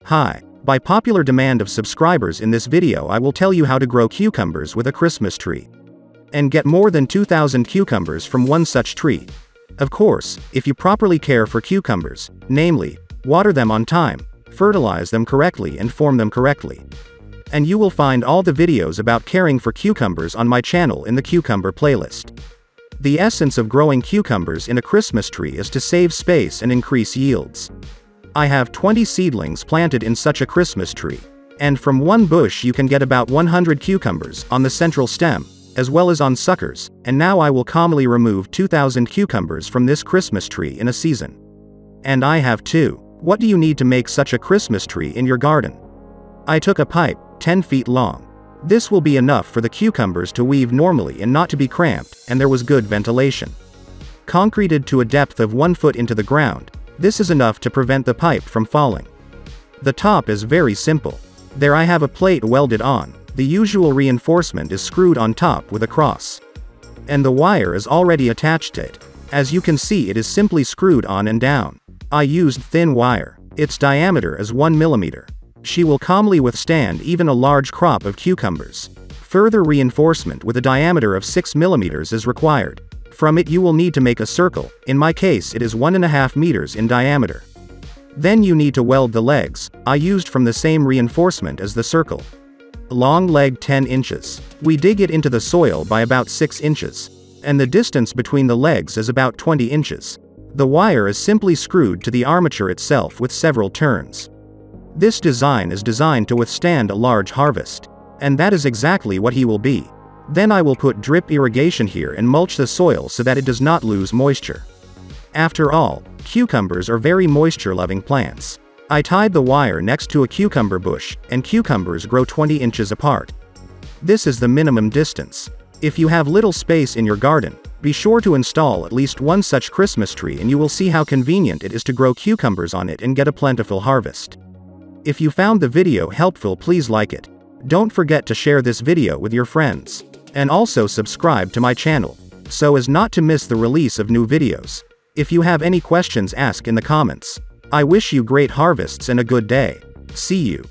Hi. By popular demand of subscribers in this video, I will tell you how to grow cucumbers with a Christmas tree. And get more than 2,000 cucumbers from one such tree. Of course, if you properly care for cucumbers, namely, water them on time, fertilize them correctly and form them correctly. And you will find all the videos about caring for cucumbers on my channel in the cucumber playlist. The essence of growing cucumbers in a Christmas tree is to save space and increase yields. I have 20 seedlings planted in such a Christmas tree. And from one bush you can get about 100 cucumbers on the central stem, as well as on suckers, and now I will calmly remove 2,000 cucumbers from this Christmas tree in a season. And I have two. What do you need to make such a Christmas tree in your garden? I took a pipe, 10 feet long. This will be enough for the cucumbers to weave normally and not to be cramped, and there was good ventilation. Concreted to a depth of 1 foot into the ground, this is enough to prevent the pipe from falling. The top is very simple. There I have a plate welded on, the usual reinforcement is screwed on top with a cross. And the wire is already attached to it. As you can see, it is simply screwed on and down. I used thin wire. Its diameter is 1 millimeter. She will calmly withstand even a large crop of cucumbers. Further reinforcement with a diameter of 6 millimeters is required. From it you will need to make a circle, in my case it is 1.5 meters in diameter. Then you need to weld the legs, I used from the same reinforcement as the circle. Long leg 10 inches. We dig it into the soil by about 6 inches. And the distance between the legs is about 20 inches. The wire is simply screwed to the armature itself with several turns. This design is designed to withstand a large harvest. And that is exactly what he will be. Then I will put drip irrigation here and mulch the soil so that it does not lose moisture. After all, cucumbers are very moisture-loving plants. I tied the wire next to a cucumber bush, and cucumbers grow 20 inches apart. This is the minimum distance. If you have little space in your garden, be sure to install at least one such Christmas tree and you will see how convenient it is to grow cucumbers on it and get a plentiful harvest. If you found the video helpful, please like it. Don't forget to share this video with your friends. And also subscribe to my channel, so as not to miss the release of new videos. If you have any questions, ask in the comments. I wish you great harvests and a good day. See you.